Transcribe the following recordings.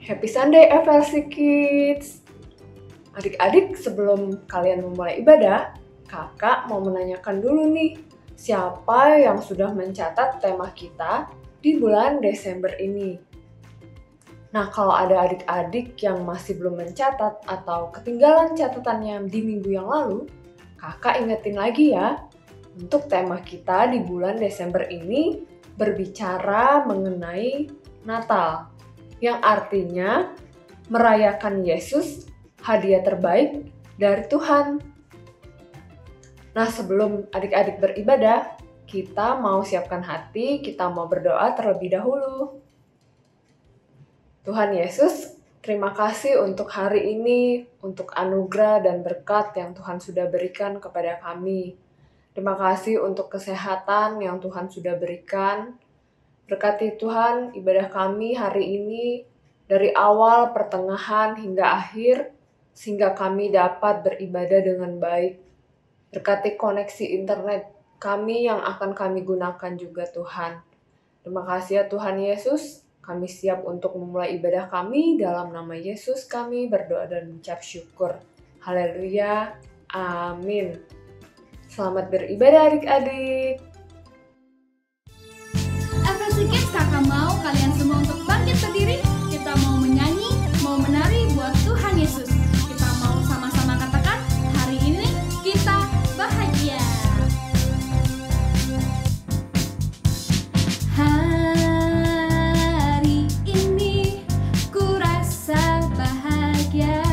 Happy Sunday FLC Kids! Adik-adik, sebelum kalian memulai ibadah, kakak mau menanyakan dulu nih, siapa yang sudah mencatat tema kita di bulan Desember ini? Nah, kalau ada adik-adik yang masih belum mencatat atau ketinggalan catatannya di minggu yang lalu, kakak ingetin lagi ya, untuk tema kita di bulan Desember ini berbicara mengenai Natal, yang artinya merayakan Yesus, hadiah terbaik dari Tuhan. Nah, sebelum adik-adik beribadah, kita mau siapkan hati, kita mau berdoa terlebih dahulu. Tuhan Yesus, terima kasih untuk hari ini, untuk anugerah dan berkat yang Tuhan sudah berikan kepada kami. Terima kasih untuk kesehatan yang Tuhan sudah berikan. Berkati Tuhan ibadah kami hari ini dari awal, pertengahan, hingga akhir, sehingga kami dapat beribadah dengan baik. Berkati koneksi internet kami yang akan kami gunakan juga Tuhan. Terima kasih ya Tuhan Yesus, kami siap untuk memulai ibadah kami. Dalam nama Yesus kami berdoa dan mengucap syukur. Haleluya, amin. Selamat beribadah adik-adik. Kids, kakak mau kalian semua untuk bangkit berdiri. Kita mau menyanyi, mau menari buat Tuhan Yesus. Kita mau sama-sama katakan, hari ini kita bahagia. Hari ini ku rasa bahagia,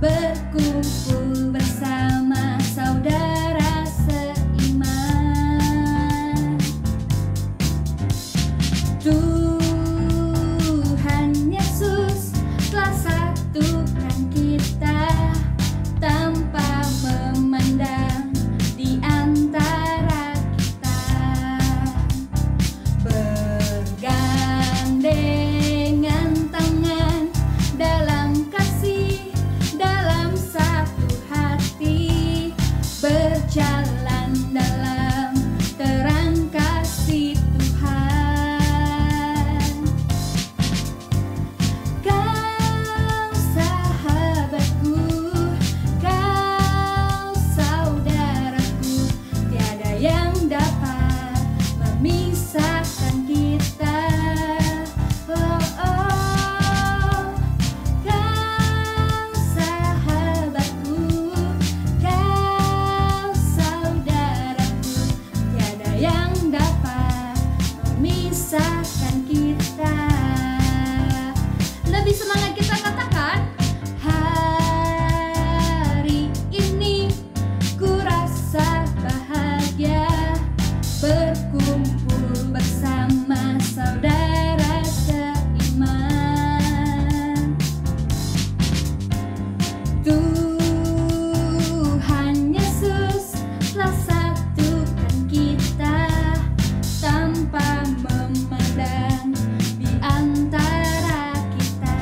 berkumpul bersama saudara seiman. Tuhan Yesus telah satukan kita tanpa memandang di antara kita. Bergandengan tangan dalam kasih, dalam satu hati, berjalan dalam terang kasih Tuhan. Kau sahabatku, kau saudaraku, tiada yang dapat memisahkan kita. Oh, oh. Kau sahabatku, kau saudaraku, tiada yang dapat memisahkan kita. Lebih semangat kita katakan, hari ini ku rasa bahagia, berkumpul bersama saudara seiman. Tuhan Yesus telah satukan kita tanpa memandang di antara kita.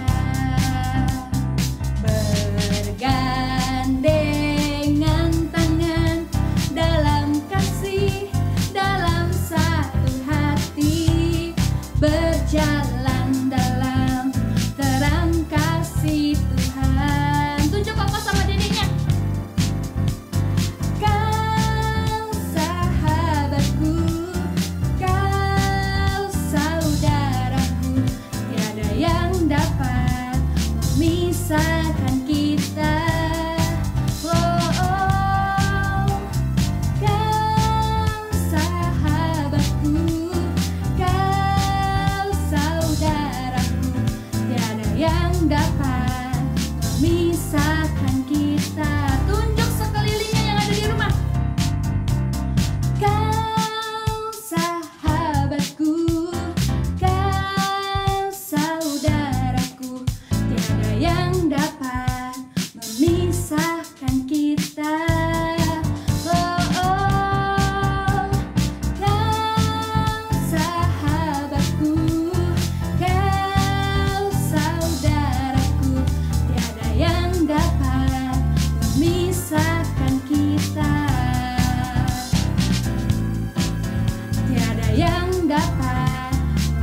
Bergandengan tangan dalam kasih, dalam satu hati, berjalan dalam terang kasih Tuhan. Tunjuk papa sama dedeknya. Kau sahabatku, kau saudaraku, tiada yang dapat memisahkan kita. Oh, oh. Kau sahabatku, kau saudaraku, tiada yang dapat memisahkan kita. Tunjuk sekelilingnya yang ada di rumah. Kau sahabatku, kau saudaraku, tiada yang dapat memisahkan kita. Oh, oh. Kau sahabatku, kau saudaraku, tiada yang dapat memisahkan kita. Tiada yang dapat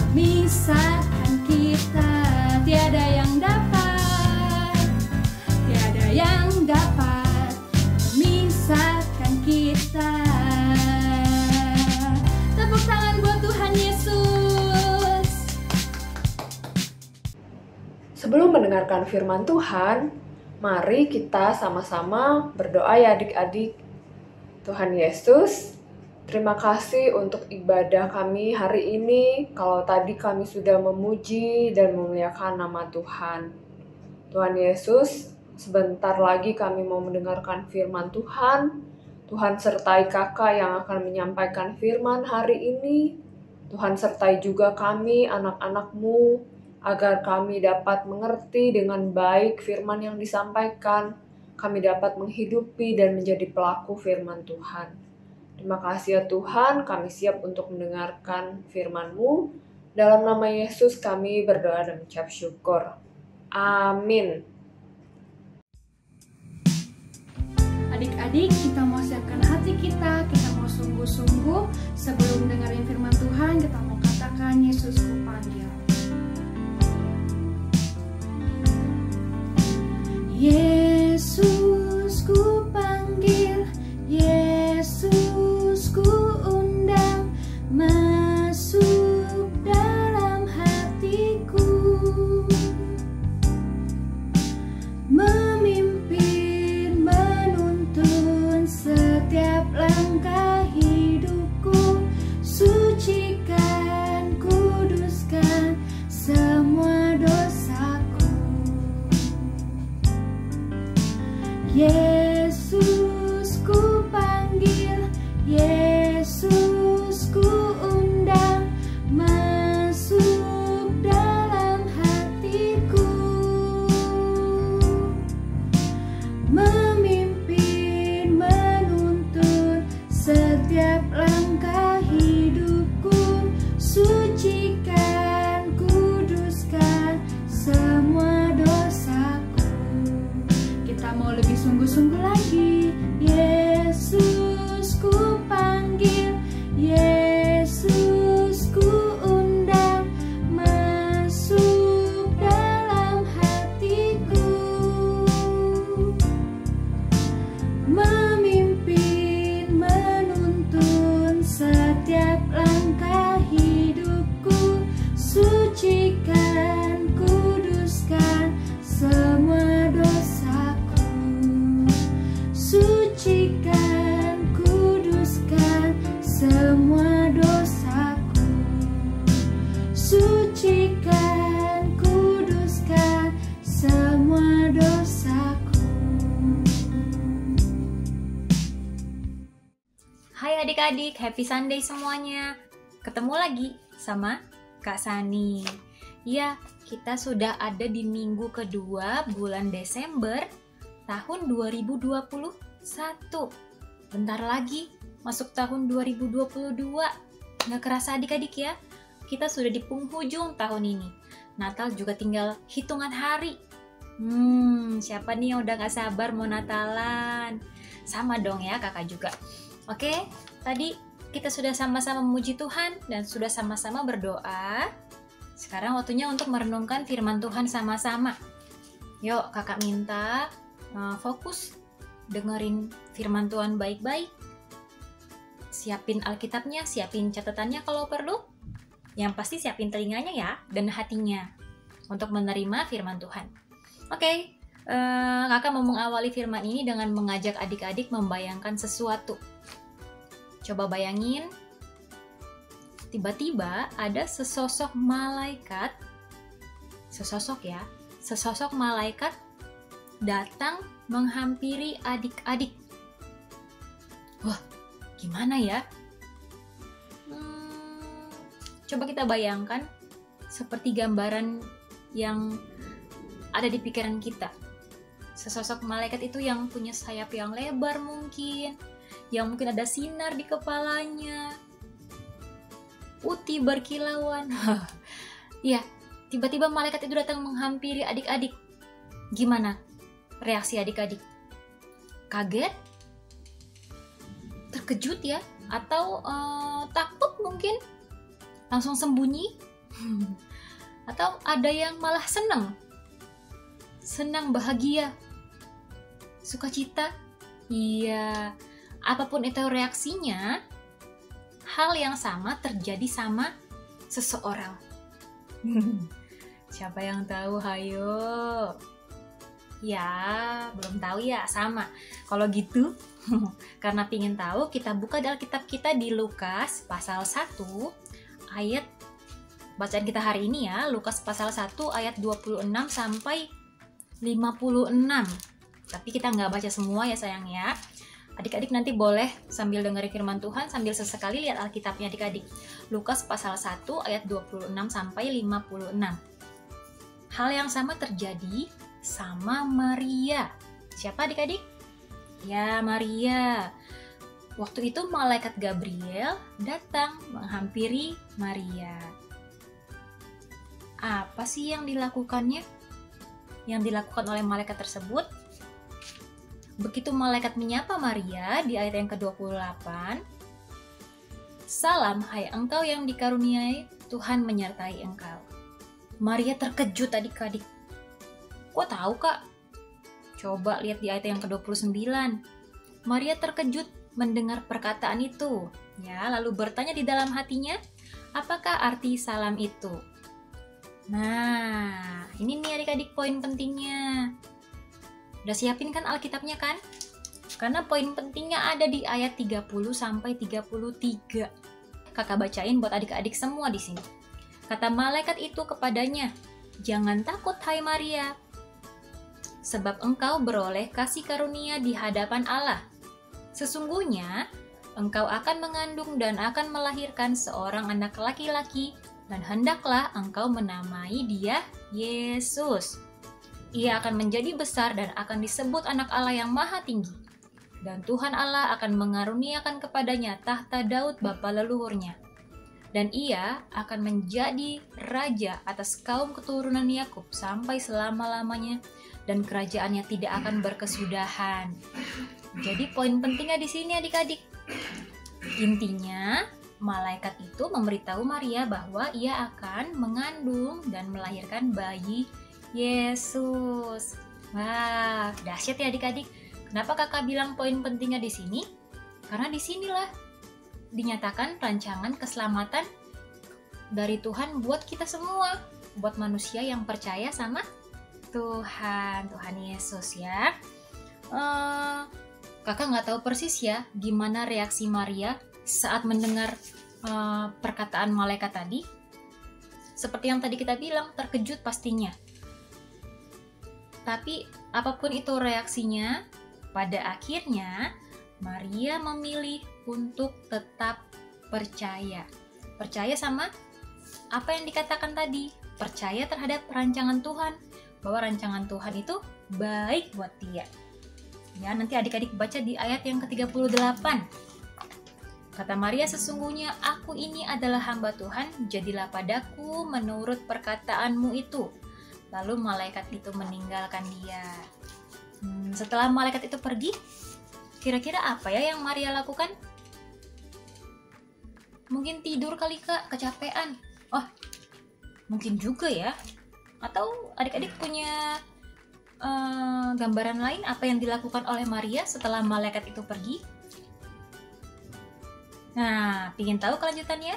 memisahkan kita, tiada yang Sebelum mendengarkan firman Tuhan, mari kita sama-sama berdoa ya adik-adik. Tuhan Yesus, terima kasih untuk ibadah kami hari ini. Kalau tadi kami sudah memuji dan memuliakan nama Tuhan. Tuhan Yesus, sebentar lagi kami mau mendengarkan firman Tuhan. Tuhan sertai kakak yang akan menyampaikan firman hari ini. Tuhan sertai juga kami, anak-anak-Mu, agar kami dapat mengerti dengan baik firman yang disampaikan. Kami dapat menghidupi dan menjadi pelaku firman Tuhan. Terima kasih ya Tuhan, kami siap untuk mendengarkan firman-Mu. Dalam nama Yesus kami berdoa dan mengucap syukur. Amin. Adik-adik, kita mau siapkan hati kita mau sungguh-sungguh. Sebelum dengerin firman Tuhan, kita mau katakan, Yesus ku panggil. Yesus ku panggil, Yesus ku undang, masuk dalam hatiku, memimpin, menuntun setiap langkah hidupku, sucikan, kuduskan semua dosaku. Yesus ku panggil, Yesus ku undang, masuk dalam hatiku, memimpin, menuntun setiap langkah hidupku, sucikan, kuduskan semua dosaku. Kita mau lebih sungguh-sungguh lagi. Yesus ku panggil, Yesus ku undang, masuk dalam hatiku, memimpin, menuntun setiap langkah hidupku, sucikan, kuduskan semua dosaku, sucikan, kuduskan semua dosaku, sucikan, kuduskan semua dosaku. Hai adik-adik, happy Sunday semuanya. Ketemu lagi sama Kak Sani. Ya, kita sudah ada di minggu kedua bulan Desember tahun 2021. Bentar lagi masuk tahun 2022. Nggak kerasa adik-adik ya, kita sudah di penghujung tahun ini. Natal juga tinggal hitungan hari. Siapa nih yang udah gak sabar mau Natalan? Sama dong ya kakak juga. Oke, tadi kita sudah sama-sama memuji Tuhan dan sudah sama-sama berdoa. Sekarang waktunya untuk merenungkan firman Tuhan sama-sama. Yuk kakak minta fokus dengerin firman Tuhan baik-baik. Siapin Alkitabnya, siapin catatannya kalau perlu. Yang pasti siapin telinganya ya dan hatinya untuk menerima firman Tuhan. Oke, kakak mau mengawali firman ini dengan mengajak adik-adik membayangkan sesuatu. Coba bayangin, tiba-tiba ada sesosok malaikat, sesosok malaikat datang menghampiri adik-adik. Wah, gimana ya? Coba kita bayangkan seperti gambaran yang ada di pikiran kita. Sesosok malaikat itu yang punya sayap yang lebar mungkin, yang mungkin ada sinar di kepalanya, putih berkilauan. Ya, tiba-tiba malaikat itu datang menghampiri adik-adik. Gimana reaksi adik-adik? Kaget? Terkejut ya? Atau takut mungkin? Langsung sembunyi? Atau ada yang malah senang? Senang, bahagia, sukacita? Iya, apapun itu reaksinya, hal yang sama terjadi sama seseorang. Siapa yang tahu? Hayo. Ya, belum tahu ya, sama. Kalau gitu, karena pingin tahu, kita buka dalam kitab kita di Lukas pasal 1 ayat bacaan kita hari ini ya, Lukas pasal 1 ayat 26 sampai 56. Tapi kita nggak baca semua ya sayang ya. Adik-adik nanti boleh sambil dengerin firman Tuhan, sambil sesekali lihat Alkitabnya adik-adik. Lukas pasal 1 ayat 26 sampai 56. Hal yang sama terjadi sama Maria. Siapa adik-adik? Ya, Maria. Waktu itu malaikat Gabriel datang menghampiri Maria. Apa sih yang dilakukannya? Yang dilakukan oleh malaikat tersebut? Begitu malaikat menyapa Maria di ayat yang ke-28, "Salam, hai engkau yang dikaruniai, Tuhan menyertai engkau." Maria terkejut adik-adik. Kok tahu kak? Coba lihat di ayat yang ke-29. Maria terkejut mendengar perkataan itu. Ya, lalu bertanya di dalam hatinya, apakah arti salam itu? Nah, ini nih adik-adik poin pentingnya. Udah siapin kan Alkitabnya kan? Karena poin pentingnya ada di ayat 30 sampai 33. Kakak bacain buat adik-adik semua di sini. Kata malaikat itu kepadanya, "Jangan takut hai Maria, sebab engkau beroleh kasih karunia di hadapan Allah. Sesungguhnya, engkau akan mengandung dan akan melahirkan seorang anak laki-laki, dan hendaklah engkau menamai dia Yesus. Ia akan menjadi besar dan akan disebut anak Allah yang maha tinggi. Dan Tuhan Allah akan mengaruniakan kepadanya tahta Daud bapa leluhurnya. Dan ia akan menjadi raja atas kaum keturunan Yakub sampai selama-lamanya, dan kerajaannya tidak akan berkesudahan." Jadi poin pentingnya di sini adik-adik. Intinya, malaikat itu memberitahu Maria bahwa ia akan mengandung dan melahirkan bayi Yesus. Wah, dahsyat ya adik-adik. Kenapa kakak bilang poin pentingnya di sini? Karena di sinilah dinyatakan rancangan keselamatan dari Tuhan buat kita semua, buat manusia yang percaya sama Tuhan Yesus ya. Kakak nggak tahu persis ya gimana reaksi Maria saat mendengar perkataan malaikat tadi. Seperti yang tadi kita bilang, terkejut pastinya. Tapi apapun itu reaksinya, pada akhirnya Maria memilih untuk tetap percaya. Percaya sama apa yang dikatakan tadi. Percaya terhadap rancangan Tuhan. Bahwa rancangan Tuhan itu baik buat dia. Ya, nanti adik-adik baca di ayat yang ke-38. Kata Maria, "Sesungguhnya aku ini adalah hamba Tuhan, jadilah padaku menurut perkataanmu itu." Lalu malaikat itu meninggalkan dia. Setelah malaikat itu pergi, kira-kira apa ya yang Maria lakukan? Mungkin tidur kali kak, kecapean. Oh, mungkin juga ya. Atau adik-adik punya gambaran lain apa yang dilakukan oleh Maria setelah malaikat itu pergi? Nah, ingin tahu kelanjutannya?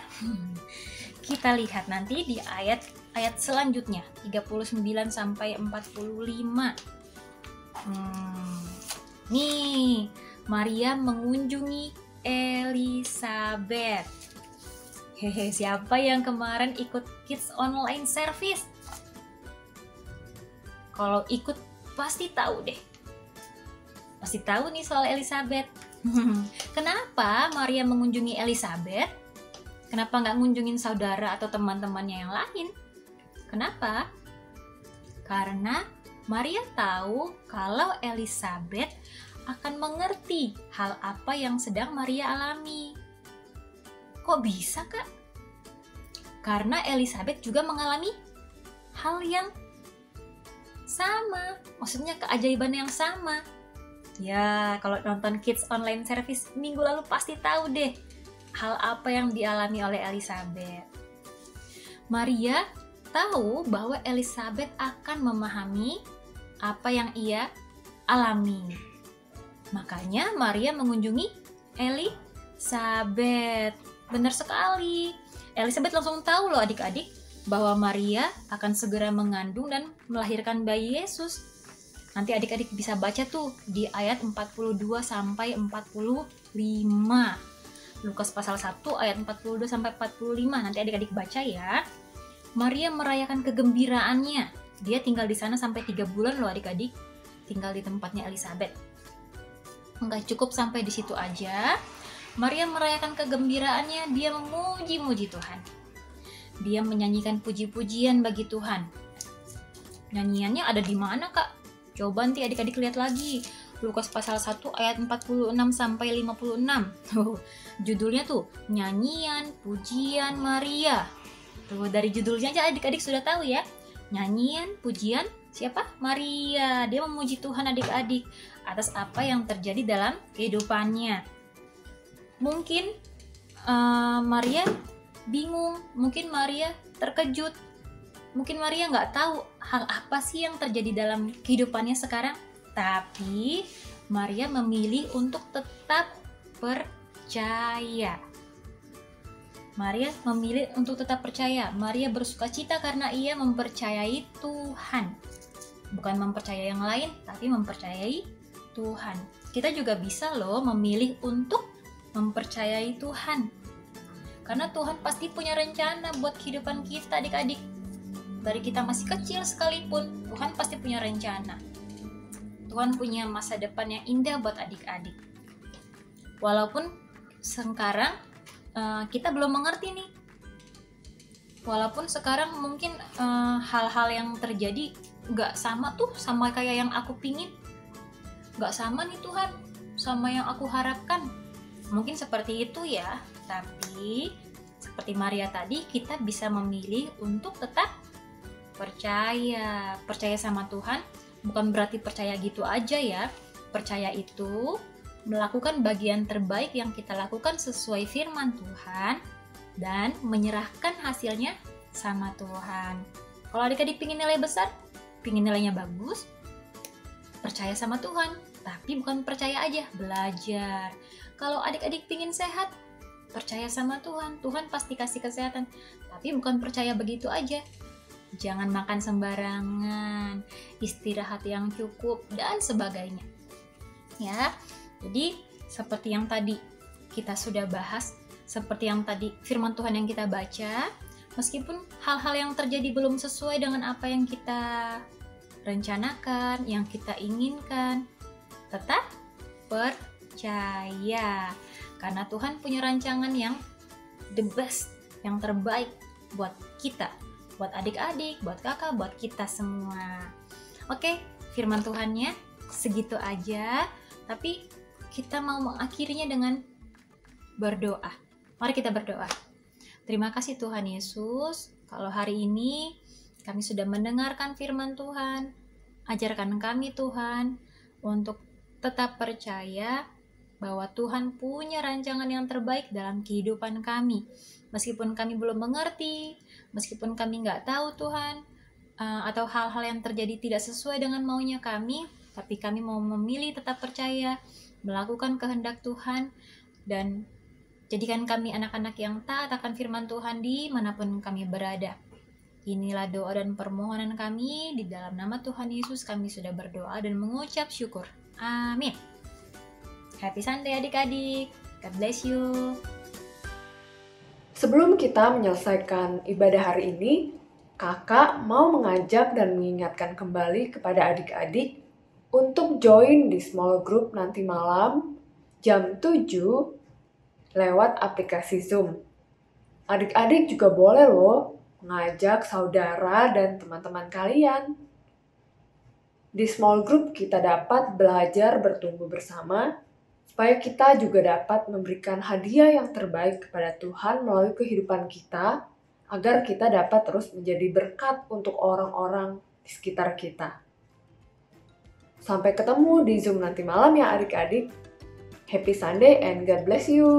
Kita lihat nanti di ayat selanjutnya, 39 sampai 45. Nih, Maria mengunjungi Elizabeth. Hehe, siapa yang kemarin ikut Kids Online Service? Kalau ikut pasti tahu deh. Pasti tahu nih soal Elizabeth. Kenapa Maria mengunjungi Elizabeth? Kenapa nggak ngunjungin saudara atau teman-temannya yang lain? Kenapa? Karena Maria tahu kalau Elizabeth akan mengerti hal apa yang sedang Maria alami. Kok bisa, Kak? Karena Elizabeth juga mengalami hal yang sama. Maksudnya keajaiban yang sama. Ya, kalau nonton Kids Online Service minggu lalu pasti tahu deh hal apa yang dialami oleh Elizabeth. Maria tahu bahwa Elizabeth akan memahami apa yang ia alami. Makanya Maria mengunjungi Elizabeth. Benar sekali. Elizabeth langsung tahu loh adik-adik bahwa Maria akan segera mengandung dan melahirkan bayi Yesus. Nanti adik-adik bisa baca tuh di ayat 42 sampai 45. Lukas pasal 1 ayat 42 sampai 45. Nanti adik-adik baca ya. Maria merayakan kegembiraannya. Dia tinggal di sana sampai 3 bulan loh adik-adik. Tinggal di tempatnya Elizabeth. Enggak cukup sampai di situ aja. Maria merayakan kegembiraannya, dia memuji-muji Tuhan. Dia menyanyikan puji-pujian bagi Tuhan. Nyanyiannya ada di mana, Kak? Coba nanti adik-adik lihat lagi. Lukas pasal 1 ayat 46 sampai 56. Judulnya tuh Nyanyian Pujian Maria. Tuh dari judulnya aja adik-adik sudah tahu ya. Nyanyian Pujian siapa? Maria. Dia memuji Tuhan adik-adik atas apa yang terjadi dalam kehidupannya. Mungkin Maria bingung, mungkin Maria terkejut, mungkin Maria nggak tahu hal apa sih yang terjadi dalam kehidupannya sekarang. Tapi Maria memilih untuk tetap percaya. Maria memilih untuk tetap percaya. Maria bersukacita karena ia mempercayai Tuhan. Bukan mempercayai yang lain, tapi mempercayai Tuhan. Kita juga bisa loh memilih untuk mempercayai Tuhan. Karena Tuhan pasti punya rencana buat kehidupan kita adik-adik. Dari kita masih kecil sekalipun, Tuhan pasti punya rencana. Tuhan punya masa depan yang indah buat adik-adik. Walaupun sekarang kita belum mengerti nih. Walaupun sekarang mungkin hal-hal yang terjadi gak sama tuh sama kayak yang aku pingin. Gak sama nih Tuhan, sama yang aku harapkan. Mungkin seperti itu ya, tapi seperti Maria tadi kita bisa memilih untuk tetap percaya. Percaya sama Tuhan bukan berarti percaya gitu aja ya. Percaya itu melakukan bagian terbaik yang kita lakukan sesuai firman Tuhan dan menyerahkan hasilnya sama Tuhan. Kalau adik-adik pingin nilai besar, pingin nilainya bagus, percaya sama Tuhan. Tapi bukan percaya aja, belajar. Kalau adik-adik pingin sehat, percaya sama Tuhan. Tuhan pasti kasih kesehatan. Tapi bukan percaya begitu aja. Jangan makan sembarangan, istirahat yang cukup, dan sebagainya. Ya, jadi seperti yang tadi kita sudah bahas, seperti yang tadi firman Tuhan yang kita baca, meskipun hal-hal yang terjadi belum sesuai dengan apa yang kita rencanakan, yang kita inginkan, tetap percaya. Karena Tuhan punya rancangan yang the best, yang terbaik buat kita, buat adik-adik, buat kakak, buat kita semua. Oke, firman Tuhannya segitu aja, tapi kita mau mengakhirinya dengan berdoa. Mari kita berdoa. Terima kasih Tuhan Yesus, kalau hari ini kami sudah mendengarkan firman Tuhan. Ajarkan kami Tuhan untuk tetap percaya bahwa Tuhan punya rancangan yang terbaik dalam kehidupan kami. Meskipun kami belum mengerti, meskipun kami nggak tahu Tuhan, atau hal-hal yang terjadi tidak sesuai dengan maunya kami, tapi kami mau memilih tetap percaya, melakukan kehendak Tuhan, dan jadikan kami anak-anak yang taat akan firman Tuhan dimanapun kami berada. Inilah doa dan permohonan kami, di dalam nama Tuhan Yesus kami sudah berdoa dan mengucap syukur. Amin. Happy Sunday adik-adik. God bless you. Sebelum kita menyelesaikan ibadah hari ini, kakak mau mengajak dan mengingatkan kembali kepada adik-adik untuk join di small group nanti malam jam 7 lewat aplikasi Zoom. Adik-adik juga boleh loh mengajak saudara dan teman-teman kalian. Di small group kita dapat belajar bertumbuh bersama, supaya kita juga dapat memberikan hadiah yang terbaik kepada Tuhan melalui kehidupan kita, agar kita dapat terus menjadi berkat untuk orang-orang di sekitar kita. Sampai ketemu di Zoom nanti malam ya adik-adik. Happy Sunday and God bless you.